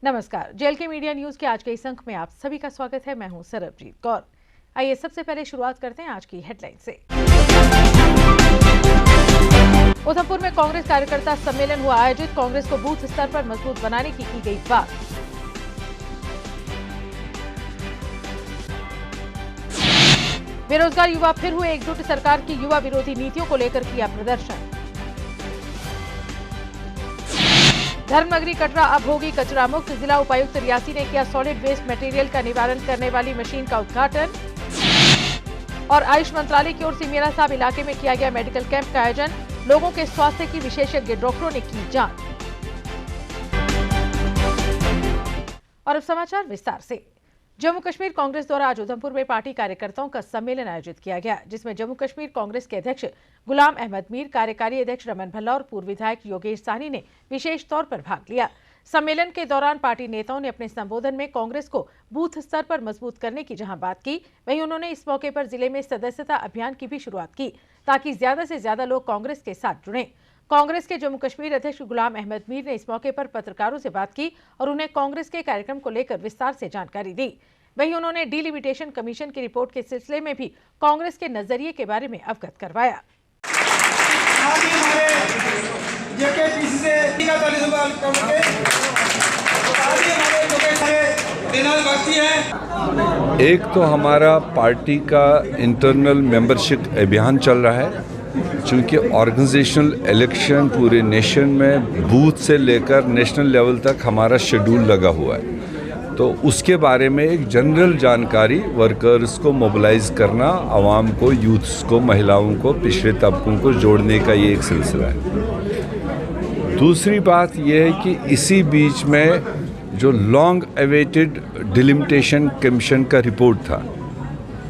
नमस्कार, जेएलके media news के आज के इस अंक में आप सभी का स्वागत है। मैं हूं सरबजीत कौर। आइए सबसे पहले शुरुआत करते हैं आज की हेडलाइन से। उधमपुर में कांग्रेस कार्यकर्ता सम्मेलन हुआ आयोजित। कांग्रेस को बूथ स्तर पर मजबूत बनाने की गई बात। बेरोजगार युवा फिर हुए एकजुट। सरकार की युवा विरोधी नीतियों को लेकर किया प्रदर्शन। धर्मनगरी कटरा अब होगी कचरा मुक्त। जिला उपायुक्त रियासी ने किया सॉलिड वेस्ट मटेरियल का निवारण करने वाली मशीन का उद्घाटन। और आयुष मंत्रालय की ओर से मेरा साहब इलाके में किया गया मेडिकल कैंप का आयोजन। लोगों के स्वास्थ्य की विशेषज्ञ डॉक्टरों ने की जांच। और अब समाचार विस्तार से। जम्मू कश्मीर कांग्रेस द्वारा आज उधमपुर में पार्टी कार्यकर्ताओं का सम्मेलन आयोजित किया गया, जिसमें जम्मू कश्मीर कांग्रेस के अध्यक्ष गुलाम अहमद मीर, कार्यकारी अध्यक्ष रमन भल्ला और पूर्व विधायक योगेश साहनी ने विशेष तौर पर भाग लिया। सम्मेलन के दौरान पार्टी नेताओं ने अपने संबोधन में कांग्रेस को बूथ स्तर पर मजबूत करने की जहां बात की, वहीं उन्होंने इस मौके पर जिले में सदस्यता अभियान की भी शुरुआत की, ताकि ज्यादा से ज्यादा लोग कांग्रेस के साथ जुड़ें। कांग्रेस के जम्मू कश्मीर अध्यक्ष गुलाम अहमद मीर ने इस मौके पर पत्रकारों से बात की और उन्हें कांग्रेस के कार्यक्रम को लेकर विस्तार से जानकारी दी। वहीं उन्होंने डिलिमिटेशन कमीशन की रिपोर्ट के सिलसिले में भी कांग्रेस के नजरिए के बारे में अवगत करवाया। एक तो हमारा पार्टी का इंटरनल मेंबरशिप अभियान चल रहा है, चूँकि ऑर्गेनाइजेशनल इलेक्शन पूरे नेशन में बूथ से लेकर नेशनल लेवल तक हमारा शेड्यूल लगा हुआ है, तो उसके बारे में एक जनरल जानकारी वर्कर्स को मोबिलाइज करना, आवाम को, यूथ्स को, महिलाओं को, पिछड़े तबकों को जोड़ने का ये एक सिलसिला है। दूसरी बात यह है कि इसी बीच में जो लॉन्ग अवेटेड डिलिमिटेशन कमीशन का रिपोर्ट था,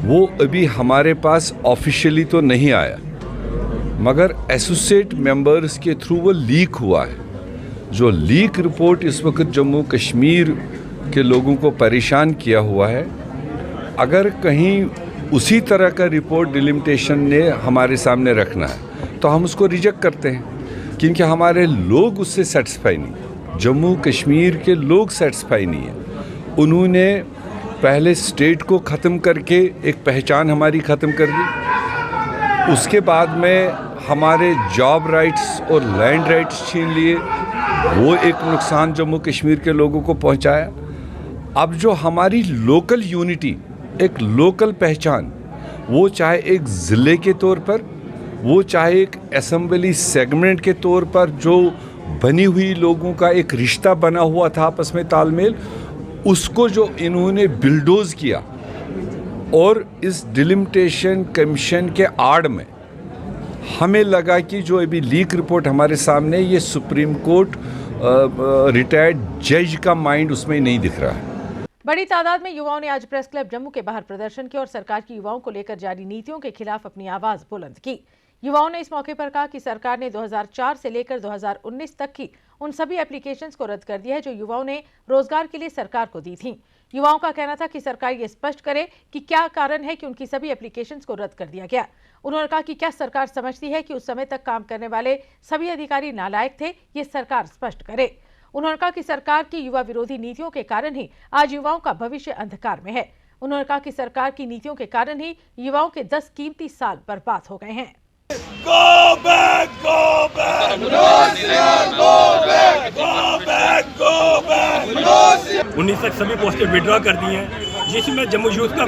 वो अभी हमारे पास ऑफिशियली तो नहीं आया, मगर एसोसिएट मेंबर्स के थ्रू वो लीक हुआ है। जो लीक रिपोर्ट इस वक्त जम्मू कश्मीर के लोगों को परेशान किया हुआ है, अगर कहीं उसी तरह का रिपोर्ट डिलिमिटेशन ने हमारे सामने रखना है तो हम उसको रिजेक्ट करते हैं, क्योंकि हमारे लोग उससे सेटिस्फाई नहीं, जम्मू कश्मीर के लोग सेटिस्फाई नहीं है। उन्होंने पहले स्टेट को ख़त्म करके एक पहचान हमारी ख़त्म कर दी, उसके बाद में हमारे जॉब राइट्स और लैंड राइट्स छीन लिए, वो एक नुकसान जम्मू कश्मीर के लोगों को पहुंचाया। अब जो हमारी लोकल यूनिटी, एक लोकल पहचान, वो चाहे एक ज़िले के तौर पर, वो चाहे एक असेंबली सेगमेंट के तौर पर, जो बनी हुई लोगों का एक रिश्ता बना हुआ था आपस में तालमेल, उसको जो इन्होंने बिल्डोज किया, और इस डिलिमिटेशन कमीशन के आड़ में हमें लगा कि जो अभी लीक रिपोर्ट हमारे सामने, ये सुप्रीम कोर्ट रिटायर्ड जज का माइंड उसमें नहीं दिख रहा है। बड़ी तादाद में युवाओं ने आज प्रेस क्लब जम्मू के बाहर प्रदर्शन किया और सरकार की युवाओं को लेकर जारी नीतियों के खिलाफ अपनी आवाज बुलंद की। युवाओं ने इस मौके पर कहा कि सरकार ने 2004 से लेकर 2019 तक की उन सभी एप्लीकेशंस को रद्द कर दिया है जो युवाओं ने रोजगार के लिए सरकार को दी थी। युवाओं का कहना था कि सरकार ये स्पष्ट करे कि क्या कारण है कि उनकी सभी एप्लीकेशंस को रद्द कर दिया गया। उन्होंने कहा कि क्या सरकार समझती है कि उस समय तक काम करने वाले सभी अधिकारी नालायक थे, ये सरकार स्पष्ट करे। उन्होंने कहा कि सरकार की युवा विरोधी नीतियों के कारण ही आज युवाओं का भविष्य अंधकार में है। उन्होंने कहा कि सरकार की नीतियों के कारण ही युवाओं के 10 कीमती साल बर्बाद हो गए हैं। Go back, go back, go back, go back, go back। 19 तक सभी पोस्टें विड्रॉ कर दी हैं, जिसमें जम्मू यूथ का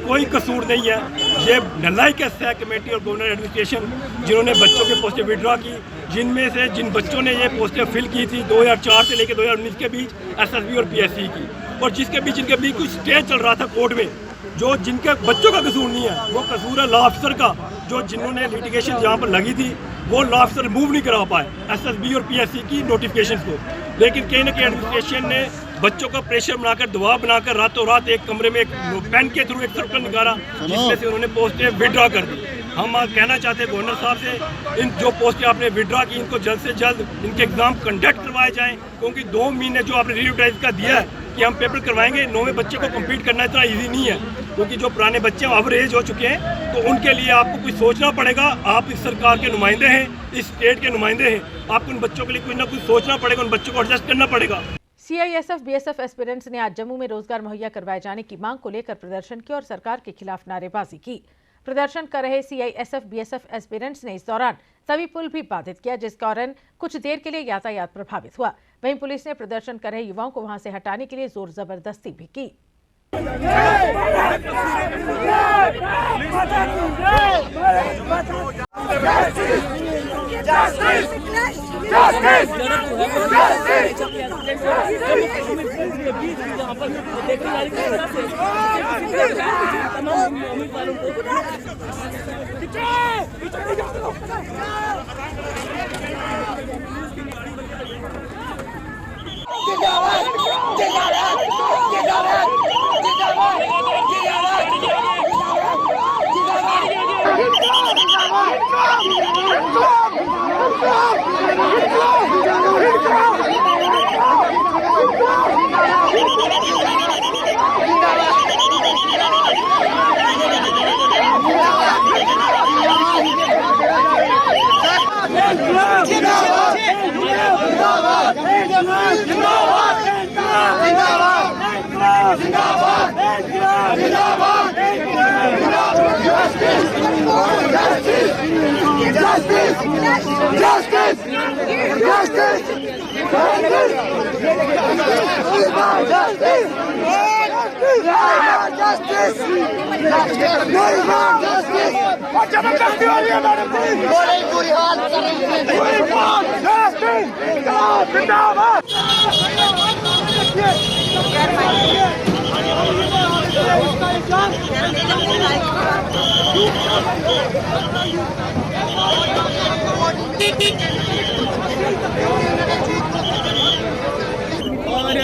कोई कसूर नहीं है। ये नालायक है कमेटी और गवर्नर एडमिनिस्ट्रेशन, जिन्होंने बच्चों के पोस्टें विड्रॉ की, जिनमें से जिन बच्चों ने ये पोस्टें फिल की थी 2004 से लेकर 2019 के बीच एसएसबी और पीएससी की, और जिनके बीच कुछ स्टे चल रहा था कोर्ट में, जो जिनके बच्चों का कसूर नहीं है, वो कसूर है लॉ अफसर का, जो जिन्होंने लिटिगेशन जहाँ पर लगी थी वो लॉ अफसर मूव नहीं करा पाए एसएसबी और पीएससी की नोटिफिकेशन को। लेकिन कहीं ना कहीं एडमिनिस्ट्रेशन ने बच्चों का प्रेशर बनाकर, दबाव बनाकर रातों रात एक कमरे में एक पेन के थ्रू एक सर्कल निकाला, जिसमें से उन्होंने पोस्टें विड्रॉ कर दी। हम कहना चाहते हैं गवर्नर साहब से, इन जो पोस्टें आपने विड्रॉ की, इनको जल्द से जल्द इनके एग्जाम कंडक्ट करवाए जाएं, क्योंकि 2 महीने जो आपने रीएडवर्टाइज का दिया है कि हम पेपर करवाएंगे, 9वें बच्चे को कंप्लीट करना इतना इजी नहीं है, क्योंकि जो पुराने बच्चे ओवर एज हो चुके हैं, तो उनके लिए आपको कुछ सोचना पड़ेगा। आप इस सरकार के नुमाइंदे हैं, इस स्टेट के नुमाइंदे हैं, आपको उन बच्चों के लिए कुछ ना कुछ सोचना पड़ेगा, उन बच्चों को एडजस्ट करना पड़ेगा। सीआईएसएफ बीएसएफ एस्पिरेंट्स ने आज जम्मू में रोजगार मुहैया करवाए जाने की मांग को लेकर प्रदर्शन किया और सरकार के खिलाफ नारेबाजी की। प्रदर्शन कर रहे सीआईएसएफ बीएसएफ एस्पिरेंट्स ने इस दौरान तवी पुल भी बाधित किया, जिस कारण कुछ देर के लिए यातायात प्रभावित हुआ। वहीं पुलिस ने प्रदर्शन कर रहे युवाओं को वहां से हटाने के लिए जोर जबरदस्ती भी की। और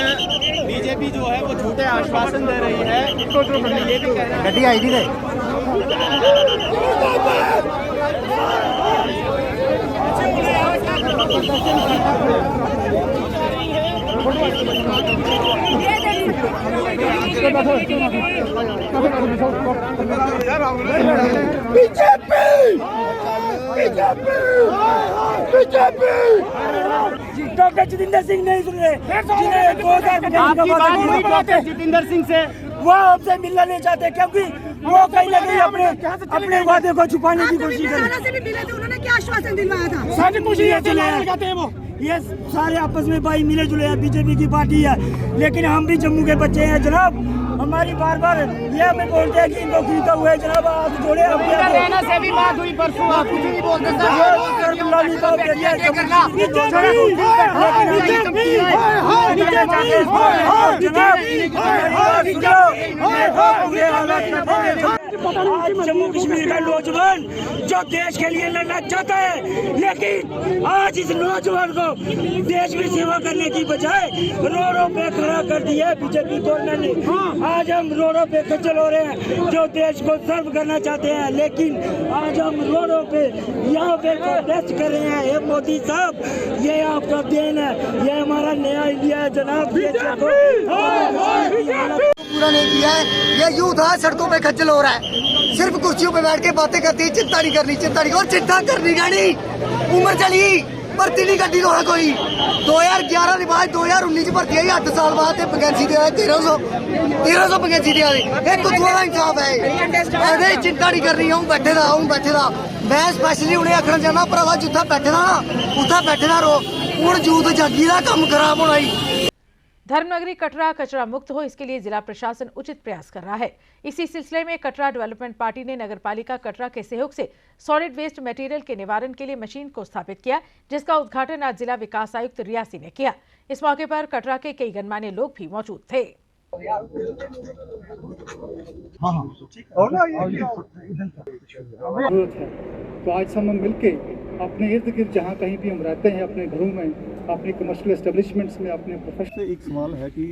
बीजेपी जो है वो झूठे आश्वासन दे रही है। इसको जो ये भी कह रहे हैं गड्डी आई थी डॉक्टर जितेंद्र सिंह नहीं सुन रहे, जिन्हें 2000 जितेंद्र सिंह से वो आपसे मिलना नहीं चाहते, क्योंकि वो कहीं ना कहीं अपने वादे को छुपाने की कोशिश कर रहे हैं। उन्होंने क्या आश्वासन दिलवाया था? सब कुछ ये चले हैं, ये सारे आपस में भाई मिले जुले हैं, बीजेपी की पार्टी है, लेकिन हम भी जम्मू के बच्चे हैं जनाब। हमारी बार बार ये हमें बोलते हैं कि इनको खरीदा हुआ है जनाब, आप जोड़े रहना से भी बात हुई परसों, आप कुछ नहीं बोलते जम्मू कश्मीर का नौजवान जो देश के लिए लड़ना चाहता है, लेकिन आज इस नौजवान को देश में सेवा करने की बजाय रोडों पे खड़ा कर दिया है बीजेपी गवर्नमेंट ने। आज हम रोडों पे खच्चर हो रहे हैं जो देश को सर्व करना चाहते हैं, लेकिन आज हम रोडों पे यहाँ पे प्रोटेस्ट कर रहे हैं। ये मोदी साहब, ये आपका देन है, ये हमारा नया इंडिया है जनाब। पूरा नहीं किया है, ये यूथ आज सड़कों पे खज्जल हो रहा है, सिर्फ कुर्सियों पे बैठ के बातें करती है, चिंता नहीं करनी, चिंता नहीं और चिंता करनी गाड़ी उम्र चली भर्ती नहीं करती थोड़ा कोई 2011 के बाद 2019 भर्ती आई 8 साल बाद वैकेंसी दे 1300 वैकेंसी दे एक थोड़ा इंसाफ है। चिंता नहीं करनी, हूँ बैठे दा मैं स्पैशली उन्हें आखना चाहना भरावा जितना बैठे दा ना उत्था बैठे दा रहो, हूँ यूथ जागी का काम खराब होना ही। धर्मनगरी कटरा कचरा मुक्त हो, इसके लिए जिला प्रशासन उचित प्रयास कर रहा है। इसी सिलसिले में कटरा डेवलपमेंट पार्टी ने नगरपालिका कटरा के सहयोग से सॉलिड वेस्ट मटेरियल के निवारण के लिए मशीन को स्थापित किया, जिसका उद्घाटन आज जिला विकास आयुक्त रियासी ने किया। इस मौके पर कटरा के कई गणमान्य लोग भी मौजूद थे। तो आज हम मिलके अपने इर्द गिर्द जहाँ कहीं भी हम रहते हैं, अपने घरों में, अपने कमर्शियल एस्टेब्लिशमेंट्स में, अपने प्रोफेशनल। एक सवाल है कि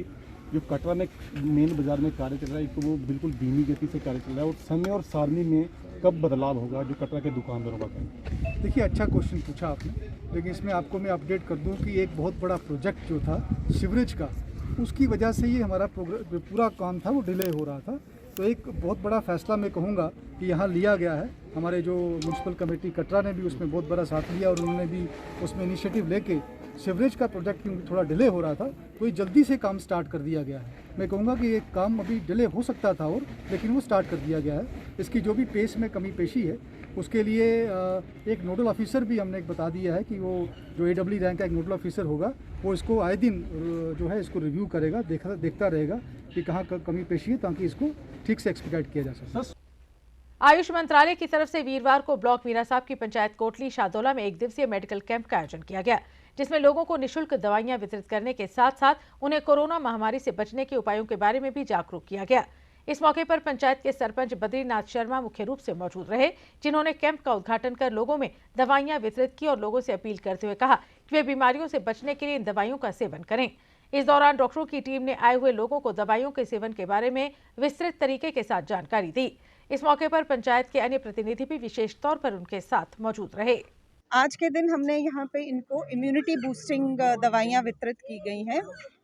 जो कटरा में मेन बाजार में कार्य चल रहा है, एक तो वो बिल्कुल धीमी गति से कार्य चल रहा है, और समय और सारणी में कब बदलाव होगा जो कटरा के दुकानदारों का? देखिए, अच्छा क्वेश्चन पूछा आपने, लेकिन इसमें आपको मैं अपडेट कर दूं कि एक बहुत बड़ा प्रोजेक्ट जो था सीवरेज का, उसकी वजह से ये हमारा पूरा काम था वो डिले हो रहा था। तो एक बहुत बड़ा फैसला मैं कहूँगा कि यहाँ लिया गया है। हमारे जो म्यूनसिपल कमेटी कटरा ने भी उसमें बहुत बड़ा साथ लिया और उन्होंने भी उसमें इनिशिएटिव लेके सीवरेज का प्रोजेक्ट क्योंकि थोड़ा डिले हो रहा था, तो ये जल्दी से काम स्टार्ट कर दिया गया है। मैं कहूँगा कि ये काम अभी डिले हो सकता था और, लेकिन वो स्टार्ट कर दिया गया है। इसकी जो भी पेस में कमी पेशी है उसके लिए एक नोडल ऑफिसर भी हमने बता दिया है कि वो जो AW रैंक का एक नोडल ऑफिसर होगा, वो इसको आए दिन जो है इसको रिव्यू करेगा, देखता रहेगा कि कहाँ कमी पेशी है, ताकि इसको ठीक से एक्सपेक्ट किया जा सके। आयुष मंत्रालय की तरफ से वीरवार को ब्लॉक मीरा साहब की पंचायत कोटली शादौला में 1 दिवसीय मेडिकल कैंप का आयोजन किया गया, जिसमें लोगों को निशुल्क दवाइयां वितरित करने के साथ साथ उन्हें कोरोना महामारी से बचने के उपायों के बारे में भी जागरूक किया गया। इस मौके पर पंचायत के सरपंच बद्रीनाथ शर्मा मुख्य रूप से मौजूद रहे, जिन्होंने कैंप का उद्घाटन कर लोगों में दवाइयां वितरित की और लोगों से अपील करते हुए कहा कि वे बीमारियों से बचने के लिए इन दवाइयों का सेवन करें। इस दौरान डॉक्टरों की टीम ने आए हुए लोगों को दवाइयों के सेवन के बारे में विस्तृत तरीके के साथ जानकारी दी। इस मौके पर पंचायत के अन्य प्रतिनिधि भी विशेष तौर पर उनके साथ मौजूद रहे। आज के दिन हमने यहाँ पे इनको इम्यूनिटी बूस्टिंग दवाइयाँ वितरित की गई हैं।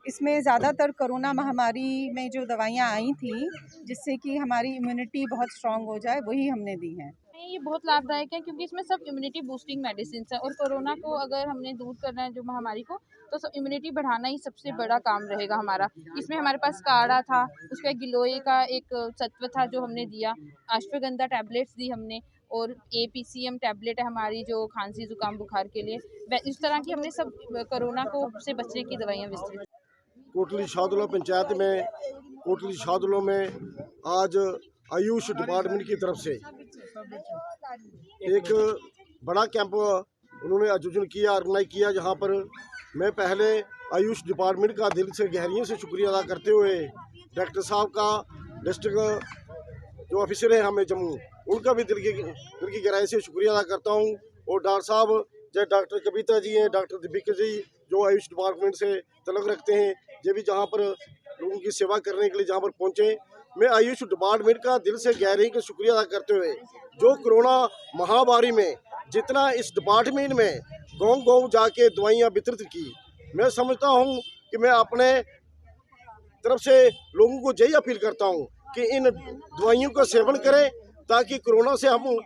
इसमें ज़्यादातर कोरोना महामारी में जो दवाइयाँ आई थी, जिससे कि हमारी इम्यूनिटी बहुत स्ट्रांग हो जाए, वही हमने दी हैं। ये बहुत लाभदायक है क्योंकि इसमें सब इम्यूनिटी बूस्टिंग मेडिसिन है और कोरोना को अगर हमने दूर करना है, जो महामारी को, तो सब इम्यूनिटी बढ़ाना ही सबसे बड़ा काम रहेगा हमारा। इसमें हमारे पास काढ़ा था, उसका गिलोय का एक सत्व था जो हमने दिया, अश्वगंधा टैबलेट्स दी हमने, और APCM टैबलेट है हमारी जो खांसी जुकाम बुखार के लिए। इस तरह की हमने सब कोरोना को से बचने की दवाइयाँ विस्तृत। कोटली शादौला पंचायत में, कोटली शादौला में आज आयुष डिपार्टमेंट की तरफ से एक बड़ा कैंप उन्होंने आयोजन किया, ऑर्गेनाइज किया, जहां पर मैं पहले आयुष डिपार्टमेंट का दिल से गहराइयों से शुक्रिया अदा करते हुए डॉक्टर साहब का, डिस्ट्रिक्ट जो ऑफिसर है हमें जम्मू, उनका भी दिल की गहराई से शुक्रिया अदा करता हूं। और डॉक्टर साहब, चाहे डॉक्टर कविता जी हैं, डॉक्टर दीपिका जी जो आयुष डिपार्टमेंट से तल्लुक़ रखते हैं, ये भी जहां पर लोगों की सेवा करने के लिए जहां पर पहुंचे, मैं आयुष डिपार्टमेंट का दिल से गहराई का शुक्रिया अदा करते हुए जो कोरोना महामारी में जितना इस डिपार्टमेंट में गाँव जाके दवाइयाँ वितरित की, मैं समझता हूँ कि मैं अपने तरफ से लोगों को यही अपील करता हूँ कि इन दवाइयों का सेवन करें ताकि कोरोना से हम।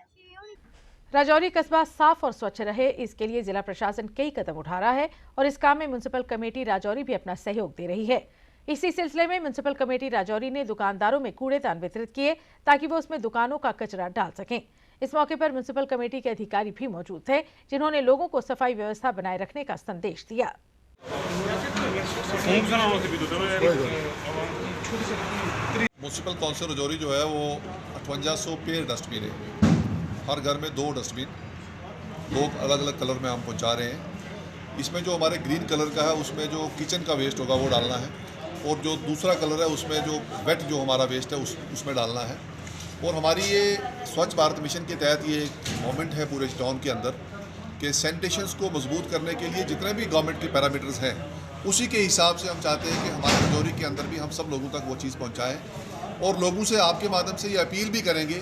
राजौरी कस्बा साफ और स्वच्छ रहे, इसके लिए जिला प्रशासन कई कदम उठा रहा है और इस काम में म्युनिसिपल कमेटी राजौरी भी अपना सहयोग दे रही है। इसी सिलसिले में म्युनिसिपल कमेटी राजौरी ने दुकानदारों में कूड़ेदान वितरित किए ताकि वो उसमें दुकानों का कचरा डाल सकें। इस मौके पर म्युनिसिपल कमेटी के अधिकारी भी मौजूद थे, जिन्होंने लोगों को सफाई व्यवस्था बनाए रखने का संदेश दिया। म्युनिसिपल काउंसिल राजौरी जो है वो 5800 पेयर डस्टबिन है, हर घर में 2 डस्टबिन, 2 अलग अलग कलर में हम पहुंचा रहे हैं। इसमें जो हमारे ग्रीन कलर का है उसमें जो किचन का वेस्ट होगा वो डालना है, और जो दूसरा कलर है उसमें जो वेट जो हमारा वेस्ट है उसमें डालना है। और हमारी ये स्वच्छ भारत मिशन के तहत ये मूवमेंट है पूरे टाउन के अंदर कि सैनिटेशंस को मजबूत करने के लिए जितने भी गवर्नमेंट के पैरामीटर्स हैं उसी के हिसाब से हम चाहते हैं कि हमारे राजौरी के अंदर भी हम सब लोगों तक वो चीज़ पहुँचाएँ। और लोगों से आपके माध्यम से ये अपील भी करेंगे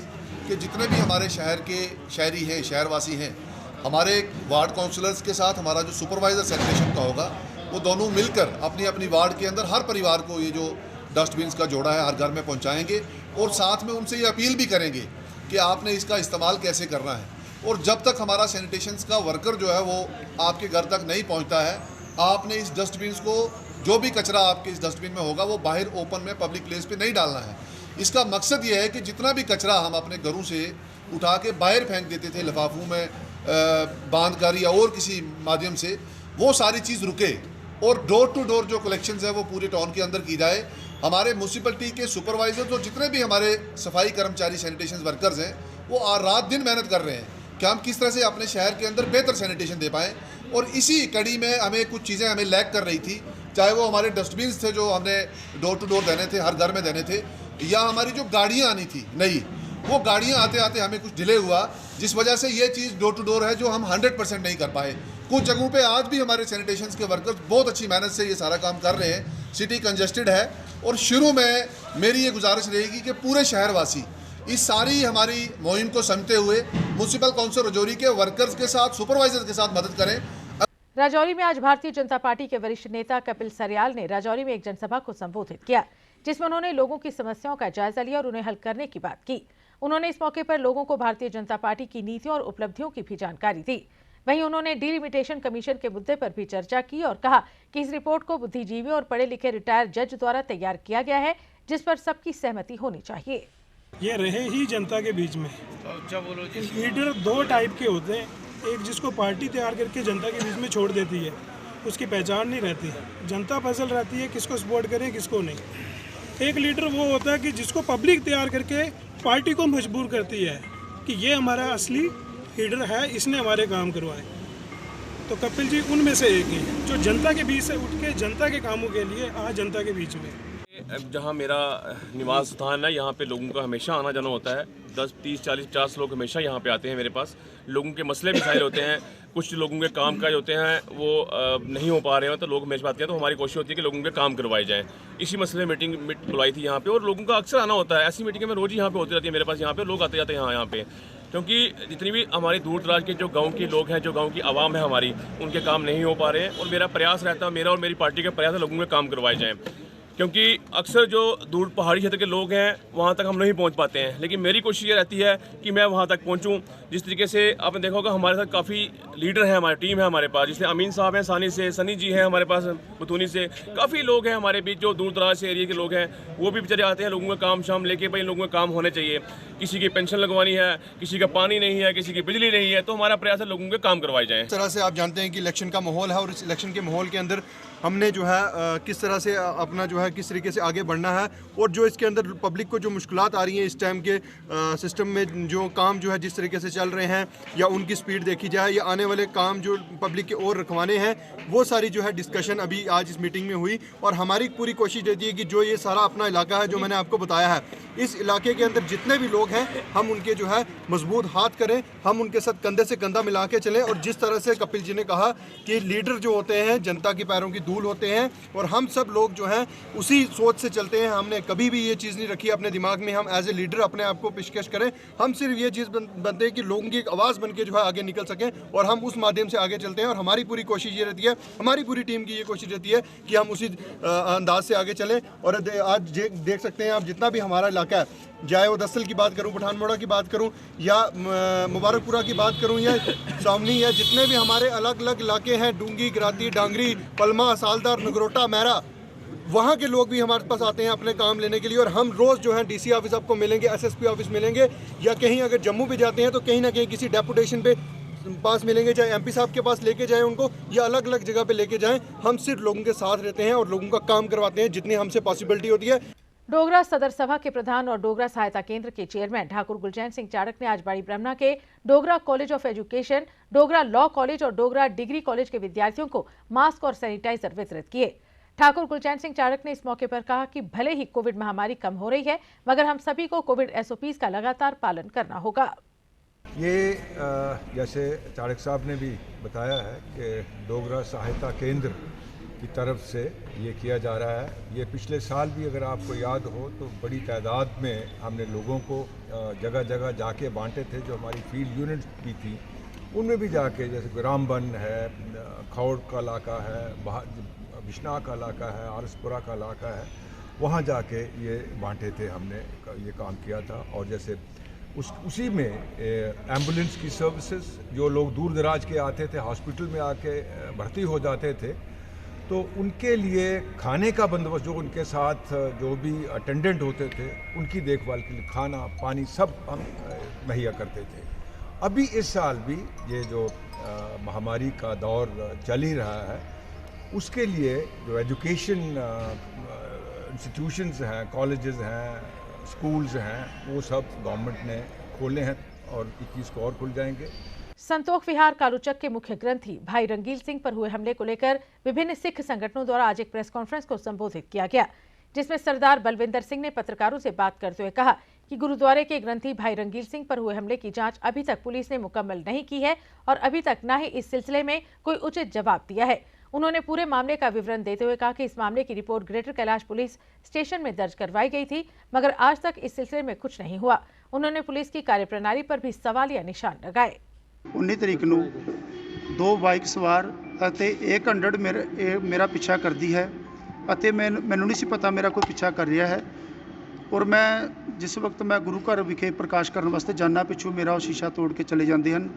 कि जितने भी हमारे शहर के शहरी हैं, शहरवासी हैं, हमारे वार्ड काउंसलर्स के साथ हमारा जो सुपरवाइज़र सैनिटेशन का होगा, वो दोनों मिलकर अपनी अपनी वार्ड के अंदर हर परिवार को ये जो डस्टबिन्स का जोड़ा है हर घर में पहुंचाएंगे, और साथ में उनसे ये अपील भी करेंगे कि आपने इसका इस्तेमाल कैसे करना है। और जब तक हमारा सैनिटेशन का वर्कर जो है वो आपके घर तक नहीं पहुंचता है, आपने इस डस्टबिन्स को, जो भी कचरा आपके इस डस्टबिन में होगा वो बाहर ओपन में पब्लिक प्लेस पे नहीं डालना है। इसका मकसद ये है कि जितना भी कचरा हम अपने घरों से उठा के बाहर फेंक देते थे लिफाफों में बांध कर या और किसी माध्यम से, वो सारी चीज़ रुके और डोर टू डोर जो कलेक्शन है वो पूरे टाउन के अंदर की जाए। हमारे म्यूनसिपलिटी के सुपरवाइजर और जितने भी हमारे सफाई कर्मचारी सैनिटेशन वर्कर्स हैं वो रात दिन मेहनत कर रहे हैं कि हम किस तरह से अपने शहर के अंदर बेहतर सैनिटेशन दे पाएँ। और इसी कड़ी में हमें कुछ चीज़ें हमें लैक कर रही थी, चाहे वो हमारे डस्टबिन थे जो हमने डोर टू डोर देने थे, हर घर में देने थे, या हमारी जो गाड़ियाँ आनी थी नई, वो गाड़ियाँ आते आते हमें कुछ डिले हुआ, जिस वजह से ये चीज़ डोर टू डोर है जो हम 100% नहीं कर पाए। कुछ जगहों पे आज भी हमारे सैनिटेशन के वर्कर्स बहुत अच्छी मेहनत से ये सारा काम कर रहे हैं। सिटी कंजेस्टेड है और शुरू में मेरी ये गुजारिश रहेगी कि पूरे शहरवासी इस सारी हमारी मुहिम को समझते हुए म्युनिसिपल काउंसिल राजौरी के वर्कर्स के साथ, सुपरवाइजर के साथ मदद करें। राजौरी में आज भारतीय जनता पार्टी के वरिष्ठ नेता कपिल सरियाल ने राजौरी में एक जनसभा को संबोधित किया, जिसमें उन्होंने लोगों की समस्याओं का जायजा लिया और उन्हें हल करने की बात की। उन्होंने इस मौके पर लोगों को भारतीय जनता पार्टी की नीतियों और उपलब्धियों की भी जानकारी दी। वहीं उन्होंने डिलिमिटेशन कमीशन के मुद्दे पर भी चर्चा की और कहा कि इस रिपोर्ट को बुद्धिजीवी और पढ़े लिखे रिटायर्ड जज द्वारा तैयार किया गया है, जिस पर सबकी सहमति होनी चाहिए। ये रहे ही जनता के बीच में। लीडर दो टाइप के होते हैं, एक जिसको पार्टी तैयार करके जनता के बीच में छोड़ देती है, उसकी पहचान नहीं रहती, जनता पजल रहती है किसको सपोर्ट करें किसको नहीं। एक लीडर वो होता है कि जिसको पब्लिक तैयार करके पार्टी को मजबूर करती है कि ये हमारा असली लीडर है, इसने हमारे काम करवाए। तो कपिल जी उनमें से एक हैं जो जनता के बीच से उठ के जनता के कामों के लिए आज जनता के बीच में। जहाँ मेरा निवास स्थान है, यहाँ पे लोगों का हमेशा आना जाना होता है। 10, 30, 40, 50 लोग हमेशा यहाँ पे आते हैं मेरे पास। लोगों के मसले मिसाइल होते हैं, कुछ लोगों के काम काज होते हैं वो नहीं हो पा रहे हैं, तो लोग हमेशा बात करते हैं। तो हमारी कोशिश होती है कि लोगों के काम करवाए जाएँ। इसी मसले मीटिंग बुलाई थी यहाँ पे, और लोगों का अक्सर आना होता है। ऐसी मीटिंगें में रोज़ ही यहाँ पे होती रहती है मेरे पास। यहाँ पे लोग आते जाते हैं यहाँ पे, क्योंकि जितनी भी हमारी दूर दराज के जो गांव के लोग हैं, जो गांव की आवाम है हमारी, उनके काम नहीं हो पा रहे हैं। और मेरा प्रयास रहता है, मेरा और मेरी पार्टी का प्रयास है लोगों के काम करवाए जाएँ, क्योंकि अक्सर जो दूर पहाड़ी क्षेत्र के लोग हैं वहाँ तक हम नहीं पहुँच पाते हैं। लेकिन मेरी कोशिश ये रहती है कि मैं वहाँ तक पहुँचूँ। जिस तरीके से आपने देखा होगा हमारे साथ काफ़ी लीडर हैं, हमारी टीम है हमारे पास, जिससे अमीन साहब हैं सानी से, सनी जी हैं हमारे पास बतूनी से, काफ़ी लोग हैं हमारे बीच जो दूर दराज से एरिया के लोग हैं। वो भी बेचारे आते हैं लोगों का काम शाम लेके, भाई लोगों का काम होने चाहिए। किसी की पेंशन लगवानी है, किसी का पानी नहीं है, किसी की बिजली नहीं है, तो हमारा प्रयास है लोगों के काम करवाए जाएँ। इस तरह से आप जानते हैं कि इलेक्शन का माहौल है, और इस इलेक्शन के माहौल के अंदर हमने जो है किस तरह से अपना जो है किस तरीके से आगे बढ़ना है, और जो इसके अंदर पब्लिक को जो मुश्किलात आ रही हैं इस टाइम के सिस्टम में, जो काम जो है जिस तरीके से चल रहे हैं, या उनकी स्पीड देखी जाए, या आने वाले काम जो पब्लिक के और रखवाने हैं, वो सारी जो है डिस्कशन अभी आज इस मीटिंग में हुई। और हमारी पूरी कोशिश रहती है कि जो ये सारा अपना इलाका है जो मैंने आपको बताया है, इस इलाके के अंदर जितने भी लोग हैं हम उनके जो है मजबूत हाथ करें, हम उनके साथ कंधे से कंधा मिला के चलें। और जिस तरह से कपिल जी ने कहा कि लीडर जो होते हैं जनता के पैरों की धूल होते हैं, और हम सब लोग जो हैं उसी सोच से चलते हैं। हमने कभी भी ये चीज़ नहीं रखी अपने दिमाग में हम एज ए लीडर अपने आप को पेशकश करें। हम सिर्फ ये चीज़ बनते हैं कि लोगों की एक आवाज़ बन के जो है आगे निकल सकें, और हम उस माध्यम से आगे चलते हैं। और हमारी पूरी कोशिश ये रहती है, हमारी पूरी टीम की ये कोशिश रहती है कि हम उसी अंदाज से आगे चलें। और आज देख सकते हैं आप, जितना भी हमारा इलाका है, चाहे वो दस्तल की बात करूं, पठान मोड़ा की बात करूं, या मुबारकपुरा की बात करूं, या सामनी, या जितने भी हमारे अलग अलग इलाके हैं, डूंगी, गिराती, डांगरी, पलमा, सालदार, नगरोटा, मैरा, वहाँ के लोग भी हमारे पास आते हैं अपने काम लेने के लिए। और हम रोज़ जो है डीसी ऑफिस आपको मिलेंगे, एसएसपी ऑफिस मिलेंगे, या कहीं अगर जम्मू भी जाते हैं तो कहीं ना कहीं किसी डेपुटेशन पे पास मिलेंगे, चाहे एमपी साहब के पास लेके जाएं उनको, या अलग अलग जगह पे लेके जाएं। हम सिर्फ लोगों के साथ रहते हैं और लोगों का काम करवाते हैं जितनी हमसे पॉसिबिलिटी होती है। डोगरा सदर सभा के प्रधान और डोगरा सहायता केंद्र के चेयरमैन ठाकुर गुलचैन सिंह चाड़क ने आज बाड़ी ब्रह्मणा के Dogra college of education, Dogra law college और डोगरा डिग्री कॉलेज के विद्यार्थियों को मास्क और सैनिटाइजर वितरित किए। ठाकुर गुलचैन सिंह चाड़क ने इस मौके पर कहा कि भले ही कोविड महामारी कम हो रही है, मगर हम सभी को कोविड SOPs का लगातार पालन करना होगा। ये जैसे चाड़क साहब ने भी बताया है कि डोगरा सहायता केंद्र की तरफ से ये किया जा रहा है। ये पिछले साल भी अगर आपको याद हो तो बड़ी तादाद में हमने लोगों को जगह जगह जाके बांटे थे। जो हमारी फील्ड यूनिट भी थी उनमें भी जाके, जैसे रामबन है, खौड़ का इलाका है, बिश्ना का इलाका है, आरसपुरा का इलाका है, वहाँ जाके ये बांटे थे, हमने ये काम किया था। और जैसे उसी में एम्बुलेंस की सर्विसेज, जो लोग दूर दराज के आते थे, हॉस्पिटल में आके भर्ती हो जाते थे, तो उनके लिए खाने का बंदोबस्त, जो उनके साथ जो भी अटेंडेंट होते थे, उनकी देखभाल के लिए खाना पानी सब हम मुहैया करते थे। अभी इस साल भी ये जो महामारी का दौर चल ही रहा है, उसके लिए जो एजुकेशन इंस्टीट्यूशंस हैं, कॉलेजेस हैं, स्कूल्स हैं, वो सब गवर्नमेंट ने खोले हैं और 21 को और खुल जाएंगे। संतोख विहार कालूचक के मुख्य ग्रंथी भाई रंगील सिंह पर हुए हमले को लेकर विभिन्न सिख संगठनों द्वारा आज एक प्रेस कॉन्फ्रेंस को संबोधित किया गया, जिसमें सरदार बलविंदर सिंह ने पत्रकारों से बात करते हुए कहा कि गुरुद्वारे के ग्रंथी भाई रंगील सिंह पर हुए हमले की जांच अभी तक पुलिस ने मुकम्मल नहीं की है और अभी तक न ही इस सिलसिले में कोई उचित जवाब दिया है। उन्होंने पूरे मामले का विवरण देते हुए कहा कि इस मामले की report greater Kailash police station में दर्ज करवाई गई थी, मगर आज तक इस सिलसिले में कुछ नहीं हुआ। उन्होंने पुलिस की कार्यप्रणाली पर भी सवालिया निशान लगाए। 19 तरीक ਨੂੰ 2 ਬਾਈਕ ਸਵਾਰ ਅਤੇ 100 ਮੇਰਾ ਪਿੱਛਾ ਕਰਦੀ ਹੈ ਅਤੇ ਮੈਨੂੰ ਨਹੀਂ ਸੀ ਪਤਾ ਮੇਰਾ ਕੋਈ ਪਿੱਛਾ ਕਰ ਰਿਹਾ ਹੈ। ਔਰ ਮੈਂ ਜਿਸ ਵਕਤ ਮੈਂ ਗੁਰੂ ਘਰ ਵਿਖੇ ਪ੍ਰਕਾਸ਼ ਕਰਨ ਵਾਸਤੇ ਜਾਣਾ, ਪਿੱਛੋਂ ਮੇਰਾ ਉਹ ਸ਼ੀਸ਼ਾ ਤੋੜ ਕੇ ਚਲੇ ਜਾਂਦੇ ਹਨ।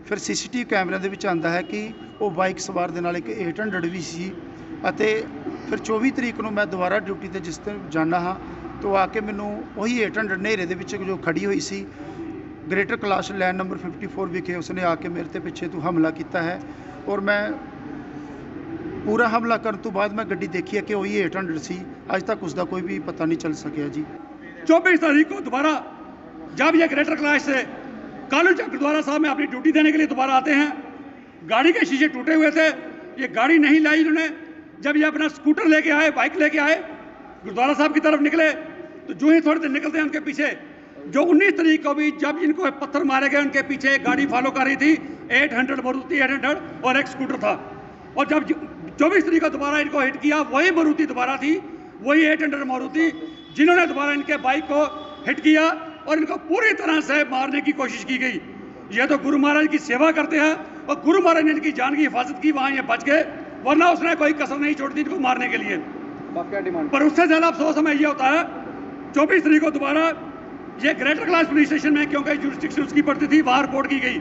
ਫਿਰ ਸੀਸੀਟੀਵੀ ਕੈਮਰਿਆਂ ਦੇ ਵਿੱਚ ਆਉਂਦਾ ਹੈ ਕਿ ਉਹ ਬਾਈਕ ਸਵਾਰ ਦੇ ਨਾਲ ਇੱਕ 800 ਵੀ ਸੀ ਅਤੇ ਫਿਰ 24 ਤਰੀਕ ਨੂੰ ਮੈਂ ਦੁਬਾਰਾ ਡਿਊਟੀ ਤੇ ਜਿਸ ਦਿਨ ਜਾਣਾ ਹਾਂ ਤਾਂ ਆ ਕੇ ਮੈਨੂੰ ਉਹੀ 800 ਹਨੇਰੇ ਦੇ ਵਿੱਚ ਜੋ ਖੜੀ ਹੋਈ ਸੀ ਗ੍ਰੇਟਰ ਕੈਲਾਸ਼ ਲੈਨ ਨੰਬਰ 54 ਵਿਖੇ ਉਸਨੇ ਆ ਕੇ ਮੇਰੇ ਤੇ ਪਿੱਛੇ ਤੋਂ ਹਮਲਾ ਕੀਤਾ ਹੈ ਔਰ ਮੈਂ पूरा हमला करने तो बाद मैं गड्डी देखी है कि वही 800 सी आज तक उसका कोई भी पता नहीं चल सकिया जी। 24 तारीख को दोबारा जब ये ग्रेटर कैलाश से कालू चक गुरुद्वारा साहब में अपनी ड्यूटी देने के लिए दोबारा आते हैं, गाड़ी के शीशे टूटे हुए थे, ये गाड़ी नहीं लाई इन्होंने। जब ये अपना स्कूटर लेके आए, बाइक लेके आए, गुरुद्वारा साहब की तरफ निकले तो जो ही थोड़ी देर निकलते हैं उनके पीछे जो 19 तारीख को भी जब इनको पत्थर मारे गए उनके पीछे एक गाड़ी फॉलो कर रही थी 800 मारुति 800 और एक स्कूटर था। और जब 24 तारीख को दोबारा इनको हिट किया वही मारुति दोबारा थी, वही 800 मारुति जिन्होंने दोबारा इनके बाइक को हिट किया और इनको पूरी तरह से मारने की कोशिश की गई। ये तो गुरु महाराज की सेवा करते हैं और गुरु महाराज ने इनकी जान की हिफाजत की, वहाँ ये बच गए, वरना उसने कोई कसर नहीं छोड़ दी इनको मारने के लिए। पर उससे ज़्यादा अफसोस हमें ये होता है 24 तारीख को दोबारा ये ग्रेटर कैलाश पुलिस स्टेशन में क्योंकि जुरिस्डिक्शन उसकी पड़ती थी वहाँ रिपोर्ट की गई,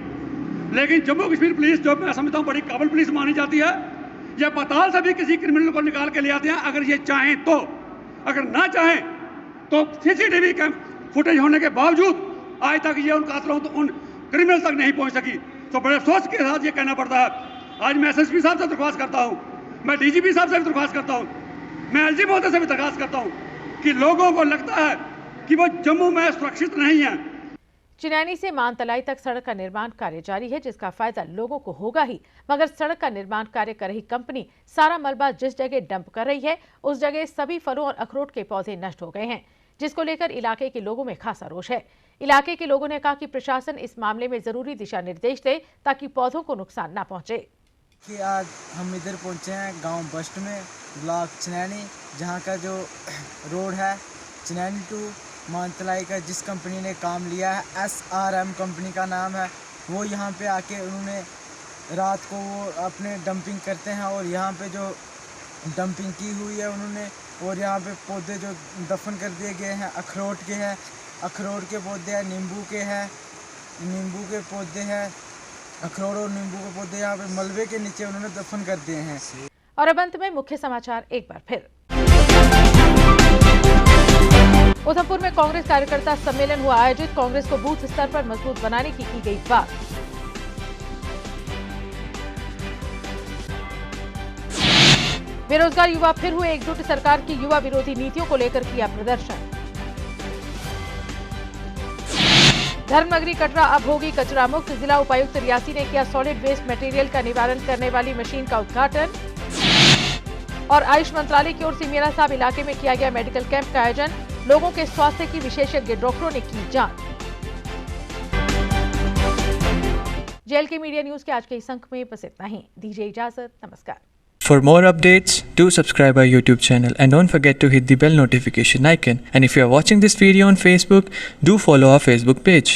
लेकिन जम्मू कश्मीर पुलिस जो मैं समझता हूँ बड़ी काबिल पुलिस मानी जाती है, ये पताल से भी किसी क्रिमिनल को निकाल के ले आते हैं अगर ये चाहें तो। अगर ना चाहें तो सीसीटीवी कैम फुटेज होने के बावजूद आज तक ये उन कातलों तो उन क्रिमिनल तक नहीं पहुंच सकी। तो बड़े अफसोस के साथ ये कहना पड़ता है। आज मैं एसएसपी साहब से दरख्वास्त करता हूँ, मैं डीजीपी साहब से भी दरख्वास्त करता हूँ, मैं एलजी महोदय से भी दरख्वास्त करता हूँ कि लोगों को लगता है कि वो जम्मू में सुरक्षित नहीं है। चिनैनी से मानतलाई तक सड़क का निर्माण कार्य जारी है, जिसका फायदा लोगों को होगा ही, मगर सड़क का निर्माण कार्य कर रही कंपनी सारा मलबा जिस जगह डंप कर रही है उस जगह सभी फलों और अखरोट के पौधे नष्ट हो गए हैं, जिसको लेकर इलाके के लोगों में खासा रोष है। इलाके के लोगों ने कहा कि प्रशासन इस मामले में जरूरी दिशा निर्देश दे ताकि पौधों को नुकसान न पहुंचे। कि आज हम इधर पहुंचे हैं गांव बस्ट में ब्लॉक चिनैनी, जहां का जो रोड है चिनैनी टू मानतलाई का जिस कंपनी ने काम लिया है SRM कंपनी का नाम है, वो यहाँ पे आके उन्होंने रात को वो अपने डंपिंग करते हैं और यहाँ पे जो डंपिंग की हुई है उन्होंने, और यहाँ पे पौधे जो दफन कर दिए गए हैं अखरोट के हैं, अखरोट के पौधे हैं, नींबू के हैं, नींबू के पौधे हैं, अखरोट और नींबू के पौधे यहाँ पे मलबे के नीचे उन्होंने दफन कर दिए हैं। और अब अंत में मुख्य समाचार एक बार फिर। उधमपुर में कांग्रेस कार्यकर्ता सम्मेलन हुआ आयोजित, कांग्रेस को बूथ स्तर पर मजबूत बनाने की गई बात। बेरोजगार युवा फिर हुए एकजुट, सरकार की युवा विरोधी नीतियों को लेकर किया प्रदर्शन। धर्मनगरी कटरा अब होगी कचरा मुक्त, जिला उपायुक्त रियासी ने किया सॉलिड वेस्ट मटेरियल का निवारण करने वाली मशीन का उद्घाटन। और आयुष मंत्रालय की ओर से मेरा साहब इलाके में किया गया मेडिकल कैंप का आयोजन, लोगों के स्वास्थ्य की विशेषज्ञ डॉक्टरों ने की जांच। JLK मीडिया न्यूज के आज के इस अंक में बस इतना ही, दीजिए इजाजत, नमस्कार। For more updates, do subscribe our YouTube channel and don't forget to hit the bell notification icon. And if you are watching this video on Facebook, do follow our Facebook page.